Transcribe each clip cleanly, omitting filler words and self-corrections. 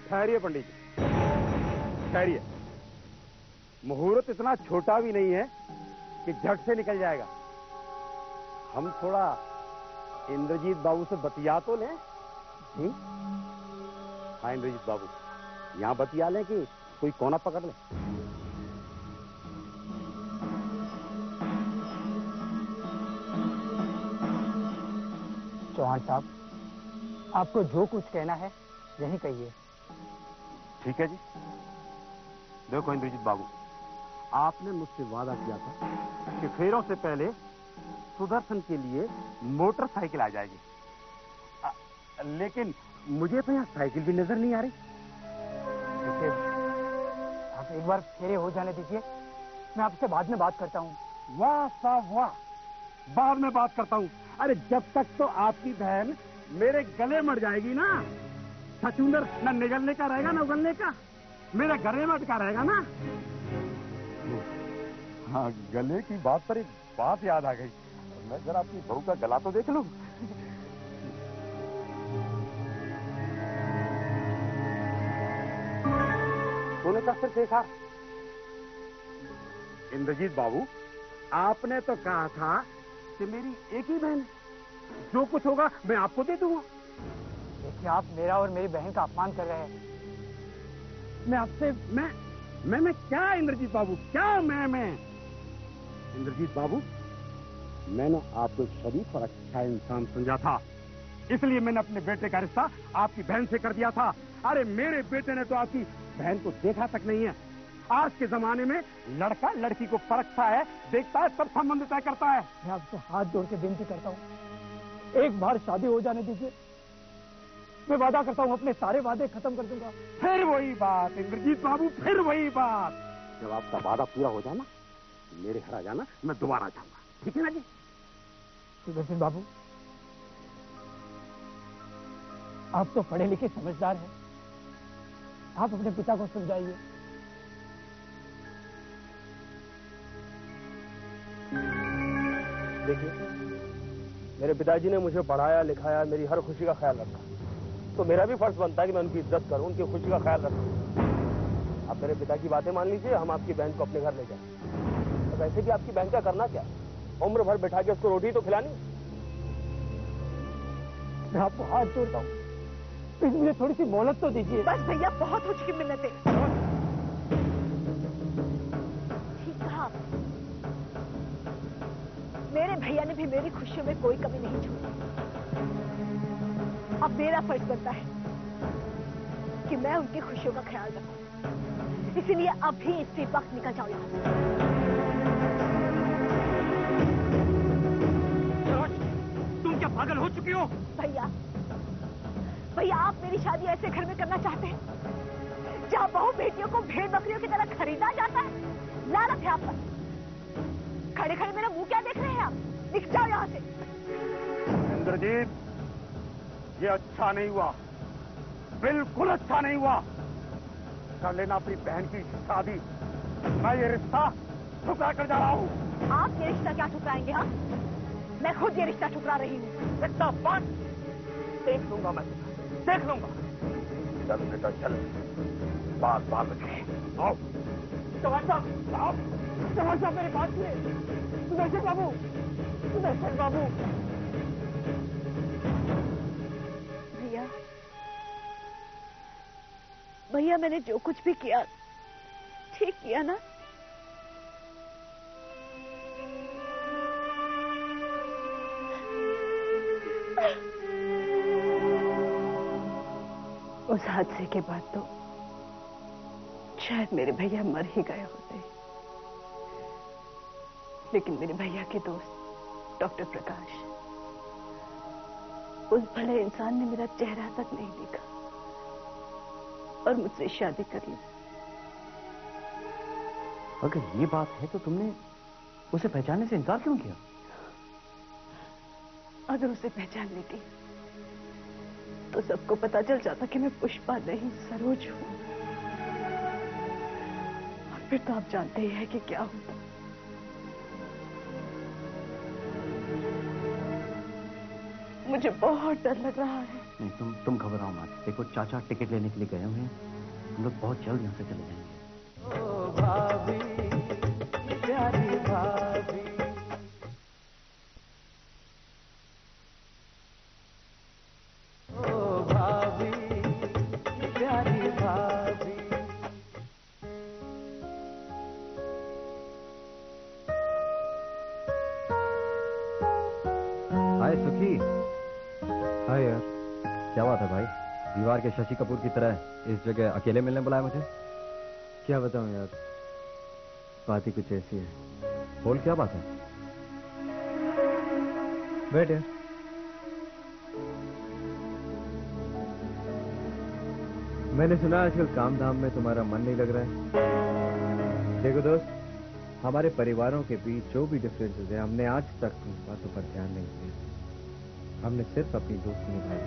ठहरिए पंडित जी, ठहरिए। मुहूर्त इतना छोटा भी नहीं है कि झट से निकल जाएगा। हम थोड़ा इंद्रजीत बाबू से बतिया तो लें। हाँ इंद्रजीत बाबू, यहाँ बतिया लें कि कोई कोना पकड़ ले। चौहान साहब, आपको जो कुछ कहना है यही कहिए। ठीक है जी। देखो इंद्रजीत बाबू, आपने मुझसे वादा किया था कि फेरों से पहले सुदर्शन के लिए मोटरसाइकिल आ जाएगी, लेकिन मुझे तो यहाँ साइकिल भी नजर नहीं आ रही। देखिए, आप एक बार फेरे हो जाने दीजिए, मैं आपसे बाद में बात करता हूँ। वाह साहब वाह, बाद में बात करता हूँ। अरे जब तक तो आपकी बहन मेरे गले मर जाएगी ना, छछूंदर न निगलने का रहेगा न उगलने का, मेरे गले में अटका रहेगा ना। हाँ, गले की बात पर एक बात याद आ गई, मैं जरा अपनी बहू का गला तो देख लूं। तूने कब से देखा? इंद्रजीत बाबू, आपने तो कहा था कि मेरी एक ही बहन है, जो कुछ होगा मैं आपको दे दूंगा। देखिए, आप मेरा और मेरी बहन का अपमान कर रहे हैं। मैं आपसे मैं क्या इंद्रजीत बाबू, क्या मैं इंद्रजीत बाबू, मैंने आपको एक शरीफ और अच्छा इंसान समझा था, इसलिए मैंने अपने बेटे का रिश्ता आपकी बहन से कर दिया था। अरे मेरे बेटे ने तो आपकी बहन को देखा तक नहीं है। आज के जमाने में लड़का लड़की को परखता है, देखता है, तब संबंध तय करता है। मैं आपसे हाथ जोड़ के विनती करता हूँ, एक बार शादी हो जाने दीजिए। मैं वादा करता हूँ अपने सारे वादे खत्म कर दूंगा। फिर वही बात इंद्रजीत बाबू, फिर वही बात। जब आपका वादा पूरा हो जाए ना, मेरे घर आ जाना, मैं दोबारा जाऊंगा, ठीक है ना जी? सुदर्शन बाबू, आप तो पढ़े लिखे समझदार हैं, आप अपने पिता को समझाइए। देखिए, मेरे पिताजी ने मुझे पढ़ाया लिखाया, मेरी हर खुशी का ख्याल रखा, तो मेरा भी फर्ज बनता है कि मैं उनकी इज्जत करूं, उनकी खुशी का ख्याल रखूं। आप मेरे पिता की बातें मान लीजिए, हम आपकी बहन को अपने घर ले जाएं। तो वैसे भी आपकी बहन का करना क्या, उम्र भर बैठा के उसको रोटी तो खिलानी। मैं आपको हाथ जोड़ता हूँ, प्लीज मुझे थोड़ी सी मोहलत तो दीजिए। बस भैया, बहुत हो चुकी मिन्नतें। ठीक कहा, मेरे भैया ने भी मेरी खुशियों में कोई कमी नहीं छोड़ी। अब मेरा फर्ज बनता है कि मैं उनकी खुशियों का ख्याल रखूं, इसीलिए अभी इसी वक्त निकल जाओ यहाँ से। तुम क्या पागल हो चुकी हो? भैया, आप मेरी शादी ऐसे घर में करना चाहते हैं जहाँ बहू बेटियों को भेड़ बकरियों की तरह खरीदा जाता है? लानत है आप पर। खड़े खड़े मेरा मुंह क्या देख रहे हैं आप? निकल जाओ यहाँ से। इंद्रजीत, ये अच्छा नहीं हुआ, बिल्कुल अच्छा नहीं हुआ। कर लेना अपनी बहन की शादी, मैं ये रिश्ता ठुकरा कर जा रहा हूँ। आप ये रिश्ता क्या ठुकराएंगे? हाँ, मैं खुद ये रिश्ता ठुकरा रही हूँ। इतना बात देख लूंगा, मैं देख लूंगा। चल बेटा चल, बाल बाल बचो। आओ चौहान साहब, आप चौहान साहब मेरे पास में। सुदर्शन बाबू, सुदर्शन बाबू। भैया, मैंने जो कुछ भी किया ठीक किया ना? उस हादसे के बाद तो शायद मेरे भैया मर ही गए होते, लेकिन मेरे भैया के दोस्त डॉक्टर प्रकाश, उस भले इंसान ने मेरा चेहरा तक नहीं देखा और मुझसे शादी कर ली। अगर ये बात है तो तुमने उसे पहचानने से इनकार क्यों किया? अगर उसे पहचान लेती तो सबको पता चल जाता कि मैं पुष्पा नहीं सरोज हूं, और फिर तो आप जानते ही हैं कि क्या होता। मुझे बहुत डर लग रहा है। नहीं, तुम घबराओ मत। देखो चाचा टिकट लेने के लिए गए हुए हैं, हम लोग बहुत जल्द यहाँ से चले जाएंगे। ओ भाभी, प्यारी भाभी। ओ भाभी, प्यारी भाभी। हाय सुखी। हाय यार, क्या बात है भाई? दीवार के शशि कपूर की तरह इस जगह अकेले मिलने बुलाया मुझे? क्या बताऊं यार, बात ही कुछ ऐसी है। बोल, क्या बात है? बैठ यार। मैंने सुना आजकल काम धाम में तुम्हारा मन नहीं लग रहा है। देखो दोस्त, हमारे परिवारों के बीच जो भी डिफरेंसेस है, हमने आज तक इन बातों पर ध्यान नहीं दिया। हमने सिर्फ अपनी दोस्ती निभाई।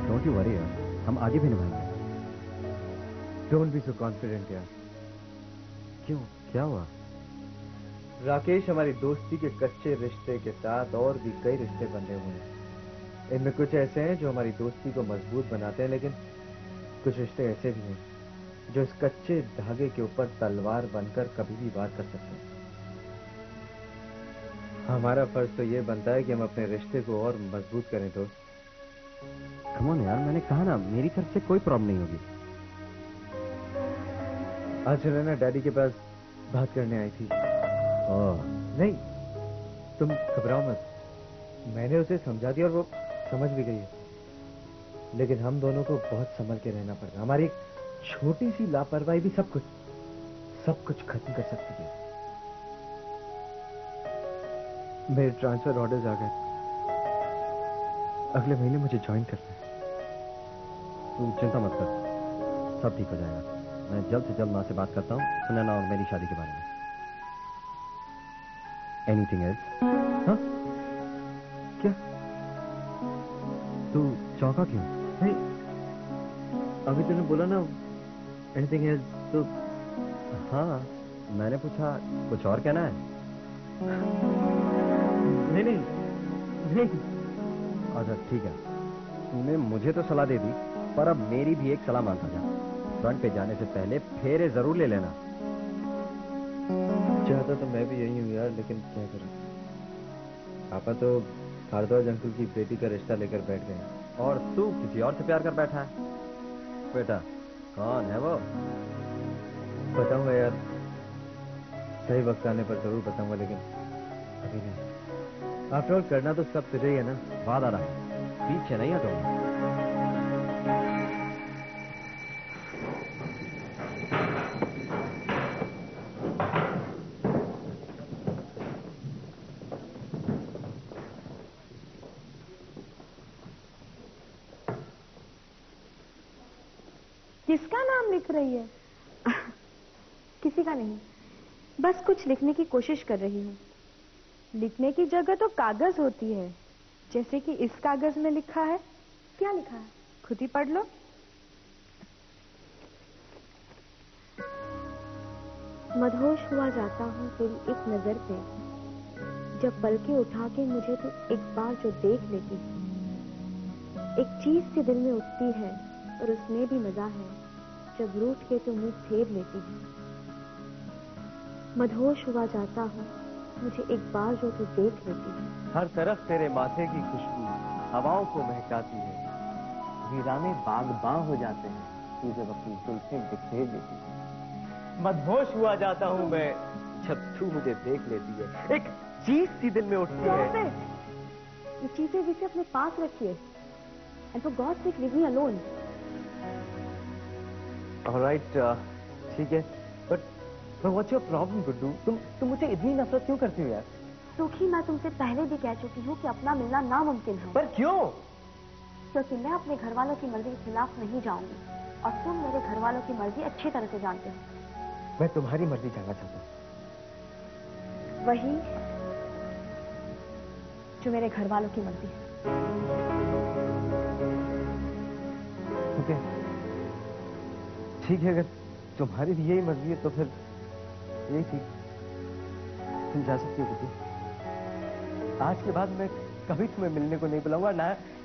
डोंट यू वरी यार, हम आगे भी निभाएंगे। डोंट बी सो कॉन्फिडेंट यार। क्यों, क्या हुआ? राकेश हमारी दोस्ती के कच्चे रिश्ते के साथ और भी कई रिश्ते बंधे हुए हैं। इनमें कुछ ऐसे हैं जो हमारी दोस्ती को मजबूत बनाते हैं, लेकिन कुछ रिश्ते ऐसे भी हैं जो इस कच्चे धागे के ऊपर तलवार बनकर कभी भी वार कर सकते हैं। हमारा फर्ज तो ये बनता है कि हम अपने रिश्ते को और मजबूत करें दोस्त। कम ऑन यार, मैंने कहा ना, मेरी तरफ से कोई प्रॉब्लम नहीं होगी। आज सुनैना डैडी के पास बात करने आई थी। नहीं, तुम घबराओ मत। मैंने उसे समझा दिया और वो समझ भी गई है। लेकिन हम दोनों को बहुत संभल के रहना पड़ेगा। हमारी एक छोटी सी लापरवाही भी सब कुछ खत्म कर सकती है। मेरे ट्रांसफर ऑर्डर्स आ गए। अगले महीने मुझे ज्वाइन करना है। तू चिंता मत कर, सब ठीक हो जाएगा। मैं जल्द से जल्द माँ से बात करता हूँ सुनैना और मेरी शादी के बारे में। Anything else? हाँ? क्या? तू चौंका क्यों? नहीं, अभी तूने बोला ना एनीथिंग एल्स, तो हाँ, मैंने पूछा कुछ और कहना है? नहीं। अच्छा ठीक है, तूने मुझे तो सलाह दे दी, पर अब मेरी भी एक सलाह मानता जा। फ्रंट पे जाने से पहले फेरे जरूर ले लेना। चाहता तो मैं भी यही हूँ यार, लेकिन क्या करूं। पापा तो भारद्वाज अंकल की बेटी का रिश्ता लेकर बैठ गए हैं। और तू किसी और से प्यार कर बैठा है। बेटा, कौन है वो? बताऊंगा यार, सही वक्त आने पर जरूर बताऊंगा, लेकिन अभी नहीं। आफ्टर ऑल करना तो सब तुझे ही है ना। वादा रहा, पीछे नहीं हटूंगा। किसका नाम लिख रही है? किसी का नहीं, बस कुछ लिखने की कोशिश कर रही हूँ। लिखने की जगह तो कागज होती है, जैसे कि इस कागज में लिखा है। क्या लिखा है, खुद ही पढ़ लो। मदहोश हुआ जाता हूँ तेरी एक नजर पे, जब पलके उठा के मुझे तो एक बार जो देख लेती है। एक चीज सी दिल में उठती है और उसमें भी मजा है, जब रूठ के तो मुंह फेर लेती है। मदहोश हुआ जाता हूँ मुझे एक बार जो तू देख लेती है। हर तरफ तेरे माथे की खुशबू हवाओं को महकाती है। वीराने बागबां हो जाते हैं तू जब अपनी जुल्फें बिखेर देती है। मदहोश हुआ जाता हूँ मैं जब तू मुझे देख लेती है। एक चीज सी दिल में उठती है। ये चीजें जिसे अपने पास रखिए। And for God's sake, leave me alone. Alright, ठीक है, but what's your problem Guddu? तुम मुझे इतनी नफरत क्यों करती हो यार? सुखी, मैं तुमसे पहले भी कह चुकी हूँ कि अपना मिलना नामुमकिन है। पर क्यों? क्योंकि मैं अपने घर वालों की मर्जी के खिलाफ नहीं जाऊंगी, और तुम मेरे घर वालों की मर्जी अच्छी तरह से जानते हो। मैं तुम्हारी मर्जी जानना चाहता हूँ। वही जो मेरे घर वालों की मर्जी है। ओके, ठीक है, अगर तुम्हारी भी यही मर्जी है तो फिर यही ठीक। तुम जा सकती हो गुड्डू। आज के बाद मैं कभी तुम्हें मिलने को नहीं बुलाऊंगा,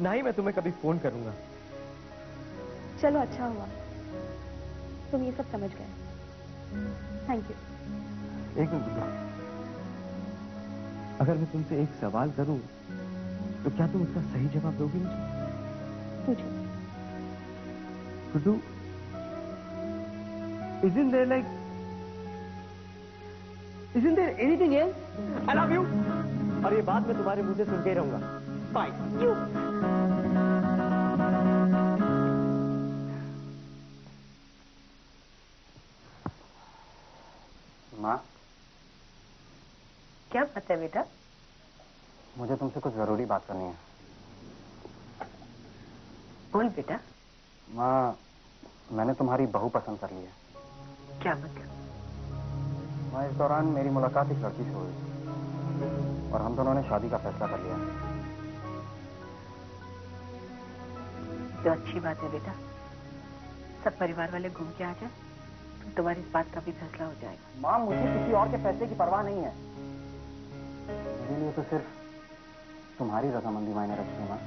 ना ही मैं तुम्हें कभी फोन करूंगा। चलो अच्छा हुआ तुम ये सब समझ गए। Thank you. एक मिनट गुड्डू, अगर मैं तुमसे एक सवाल करूं तो क्या तुम उसका सही जवाब दोगी मुझे? पूछो। Guddu, isn't there anything else? I love you। और ये बात मैं तुम्हारे मुंह से सुन के ही रहूंगा। बाय। माँ, क्या बात है बेटा? मुझे तुमसे कुछ जरूरी बात करनी है। बोल बेटा। माँ, मैंने तुम्हारी बहू पसंद कर ली है। क्या मतलब? माँ, इस दौरान मेरी मुलाकात एक लड़की से हुई और हम दोनों ने शादी का फैसला कर लिया। तो अच्छी बात है बेटा, सब परिवार वाले घूम के आ जाए तो तुम्हारी इस बात का भी फैसला हो जाएगा। माँ, मुझे किसी और के फैसले की परवाह नहीं है। मेरे लिए तो सिर्फ तुम्हारी रजामंदी मायने रखती है माँ,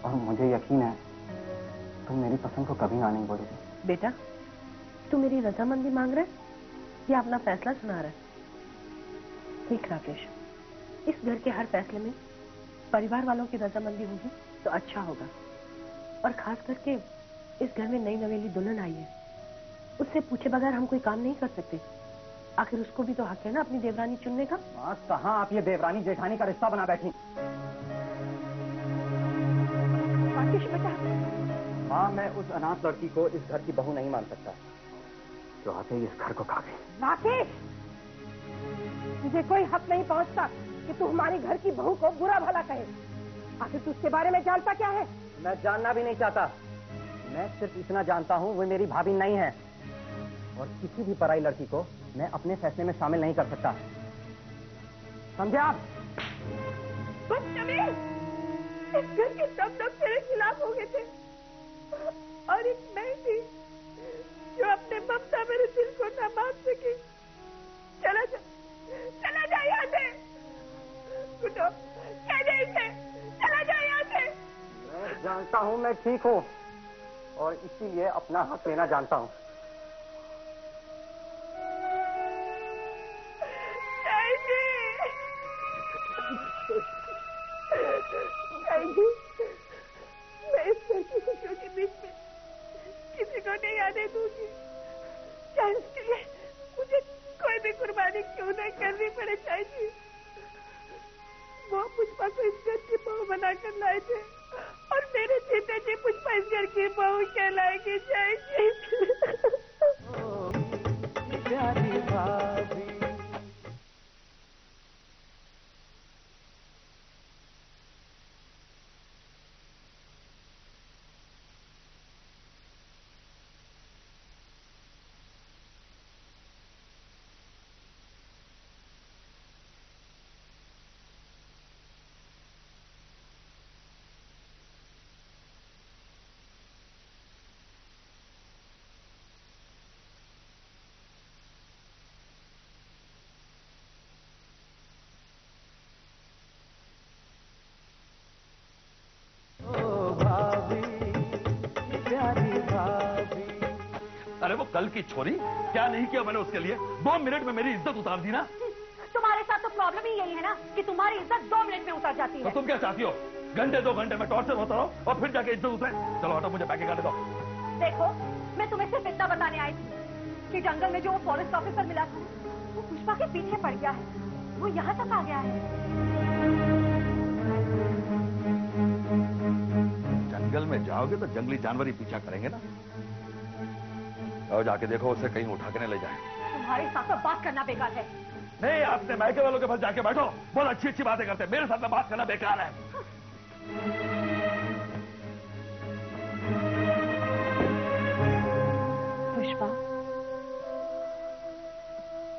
और मुझे यकीन है तुम मेरी पसंद को कभी ना नहीं बोलोगी। बेटा, तू मेरी रजामंदी मांग रहा है या अपना फैसला सुना रहा है? देख राकेश, इस घर के हर फैसले में परिवार वालों की रजामंदी होगी तो अच्छा होगा, और खास करके इस घर में नई नवेली दुल्हन आई है, उससे पूछे बगैर हम कोई काम नहीं कर सकते। आखिर उसको भी तो हक है ना अपनी देवरानी चुनने का। माँ, कहाँ आप ये देवरानी जेठानी का रिश्ता बना बैठी। राकेश बेटा। माँ, मैं उस अनाथ लड़की को इस घर की बहू नहीं मान सकता जो आते ही इस घर को खा गई। राकेश, तुझे कोई हक नहीं पहुंचता कि तू हमारे घर की बहू को बुरा भला कहे। आखिर तू उसके बारे में जानता क्या है? मैं जानना भी नहीं चाहता। मैं सिर्फ इतना जानता हूँ वो मेरी भाभी नहीं है, और किसी भी पराई लड़की को मैं अपने फैसले में शामिल नहीं कर सकता। समझे आप? इस घर के सब लोग तेरे खिलाफ हो गए थे, और एक मैं थी जो अपने ममता मेरे दिल को न मान सकी। चला जा यहाँ से। गुड्डू, कह दे इसे, चला जा यहाँ से। मैं जानता हूँ मैं ठीक हूँ, और इसीलिए अपना हक लेना जानता हूँ। मैं इस घर की खुशियों के बीच में किसी को नहीं आने दूंगी, चाहे उसके लिए मुझे कोई भी कुर्बानी क्यों न करनी पड़े। चाहिए वो पुष्पा को इस घर की बहू बनाकर लाए थे, और मेरे जीते जी पुष्पा इस घर की बहू कहलाएगी। चाहिए प्यारी भाभी। अरे वो कल की छोरी, क्या नहीं किया मैंने उसके लिए? 2 मिनट में मेरी इज्जत उतार दी ना। तुम्हारे साथ तो प्रॉब्लम ही यही है ना कि तुम्हारी इज्जत 2 मिनट में उतर जाती है। तो तुम क्या चाहती हो? घंटे 2 घंटे में टॉर्चर होता रहो और फिर जाके इज्जत उतरे? चलो हटो, मुझे पैकेट आने दो। देखो, मैं तुम्हें सिर्फ इतना बताने आई थी कि जंगल में जो वो फॉरेस्ट ऑफिसर मिला था वो पुष्पा के पीछे पड़ गया है, वो यहाँ तक आ गया है। जंगल में जाओगे तो जंगली जानवर ही पीछा करेंगे ना। और जाके देखो उसे कहीं उठा के नहीं ले जाए। तुम्हारे साथ तो बात करना बेकार है। नहीं, आपने मायके वालों के पास जाके बैठो, बहुत अच्छी अच्छी बातें करते हैं। मेरे साथ में बात करना बेकार है।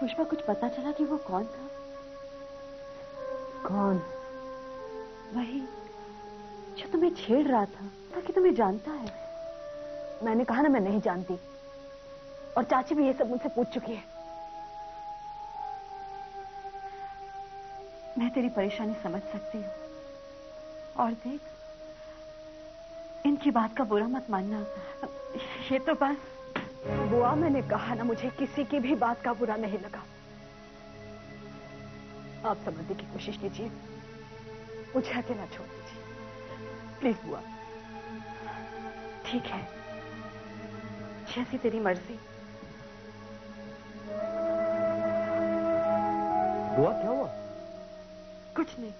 पुष्पा, कुछ पता चला कि वो कौन था? कौन? वही जो तुम्हें छेड़ रहा था ताकि तुम्हें जानता है। मैंने कहा ना मैं नहीं जानती, और चाची भी ये सब मुझसे पूछ चुकी है। मैं तेरी परेशानी समझ सकती हूँ, और देख, इनकी बात का बुरा मत मानना। ये तो बस। बुआ, मैंने कहा ना, मुझे किसी की भी बात का बुरा नहीं लगा। आप समझने की कोशिश कीजिए, मुझे अकेला छोड़ दीजिए प्लीज बुआ। ठीक है, जैसी तेरी मर्जी। बुआ क्या हुआ? कुछ नहीं,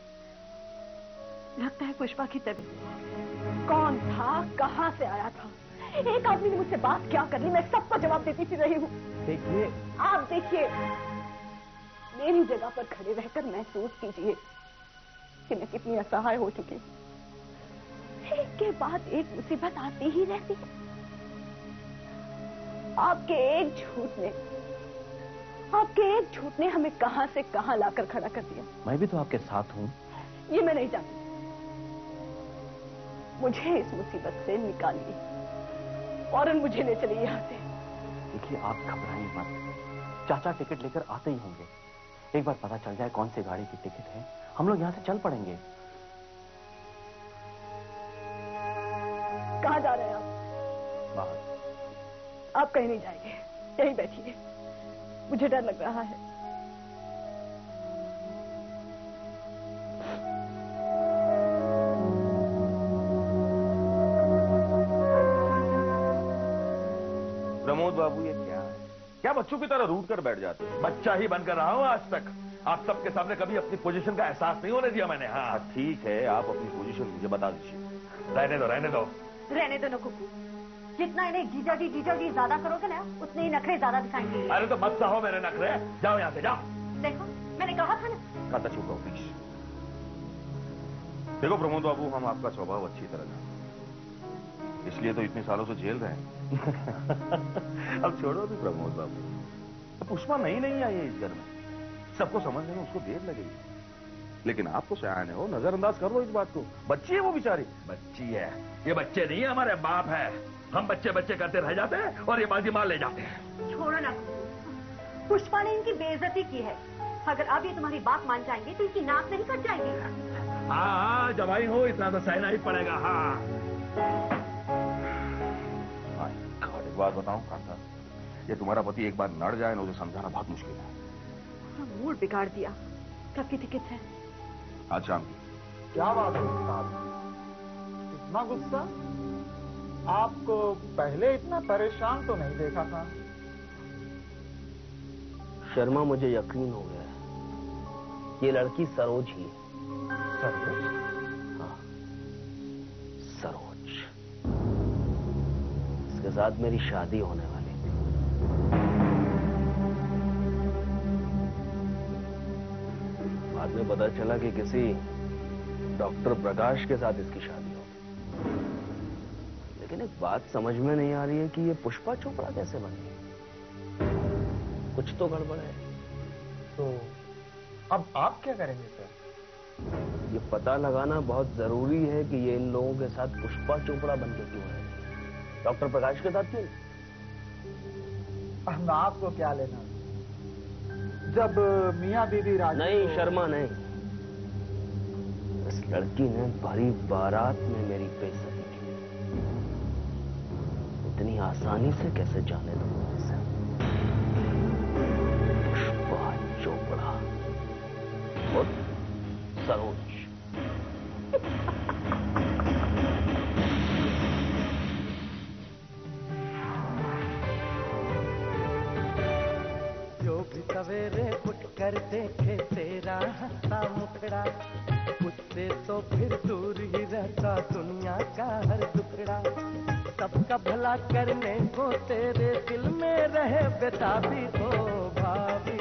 लगता है पुष्पा की तबीयत। कौन था, कहां से आया था, एक आदमी ने मुझसे बात क्या कर ली, मैं सबको जवाब देती फिर रही हूँ। देखिए, आप देखिए, मेरी जगह पर खड़े रहकर महसूस कीजिए कि मैं कितनी असहाय हो चुकी हूँ। एक के बाद एक मुसीबत आती ही रहती है। आपके एक झूठ ने हमें कहां से कहां लाकर खड़ा कर दिया। मैं भी तो आपके साथ हूँ। ये मैं नहीं जानती। मुझे इस मुसीबत से निकालिए, फौरन मुझे ले चलिए यहाँ से। देखिए, आप घबराइए मत, चाचा टिकट लेकर आते ही होंगे। एक बार पता चल जाए कौन सी गाड़ी की टिकट है, हम लोग यहाँ से चल पड़ेंगे। कहाँ जा रहे हैं आप? बाहर। आप कहीं नहीं जाएंगे, यहीं बैठिए, मुझे डर लग रहा है। प्रमोद बाबू, ये क्या है? क्या बच्चों की तरह रूठ कर बैठ जाते हो? बच्चा ही बनकर रहा हूं आज तक। आप सबके सामने कभी अपनी पोजीशन का एहसास नहीं होने दिया मैंने। हाँ ठीक है, आप अपनी पोजीशन मुझे बता दीजिए। रहने दो रहने दो रहने दो ना कुकू, जितना इन्हें जीजाजी ज्यादा करोगे ना, उतने ही नखरे ज्यादा दिखाएंगे। अरे तो मत सहो मेरे नखरे, जाओ यहाँ से, जाओ। देखो, मैंने कहा था ना। खाता चुप रहो प्लीज। देखो प्रमोद बाबू, हम आपका स्वभाव अच्छी तरह जानते हैं, इसलिए तो इतने सालों से झेल रहे हैं। अब छोड़ो भी प्रमोद बाबू, पुष्पा नहीं आई है इस घर में, सबको समझने में उसको देर लगेगी, लेकिन आप तो सयाने हो, नजरअंदाज कर लो इस बात को। बच्ची है वो बेचारी, बच्ची है, ये बच्चे नहीं है, हमारे बाप है। हम बच्चे बच्चे करते रह जाते हैं और ये बाजी मार ले जाते हैं। छोड़ो ना, पुष्पा ने इनकी बेइज्जती की है। अगर अब ये तुम्हारी बात मान जाएंगे तो इनकी नाक नहीं कट जाएगी। हाँ जवाई हो, इतना तो सहना ही पड़ेगा। हाँ एक बात बताऊं कांता, ये तुम्हारा पति एक बार नड़ जाए ना, उसे समझाना बहुत मुश्किल है। मूड बिगाड़ दिया। कब की टिकट है? आज शाम की। क्या बात है साहब, इतना गुस्सा? आपको पहले इतना परेशान तो नहीं देखा था। शर्मा, मुझे यकीन हो गया, ये लड़की सरोज ही है। सरोज? हाँ, सरोज। इसके साथ मेरी शादी होने वाली थी। बाद में पता चला कि किसी डॉक्टर प्रकाश के साथ इसकी शादी हो गई। लेकिन एक बात समझ में नहीं आ रही है कि ये पुष्पा चोपड़ा कैसे बन गई। कुछ तो गड़बड़ है। तो अब आप क्या करेंगे सर? ये पता लगाना बहुत जरूरी है कि ये इन लोगों के साथ पुष्पा चोपड़ा बनके क्यों है, डॉक्टर प्रकाश के साथ क्यों? हम आपको क्या लेना, जब मियां बीवी राजी। नहीं शर्मा, नहीं। इस लड़की ने भरी बारात में मेरी बेइज्जती की, इतनी आसानी से कैसे जाने दूंगा इसे? पुष्पा चोपड़ा और सरोज। जो भी सवेरे उठ कर देखे तेरा हंसा मुखड़ा, उससे तो फिर दूर ही रहता दुनिया का हर टुकड़ा। सबका भला करने को तेरे दिल में रहे बेताबी, ओ भाभी।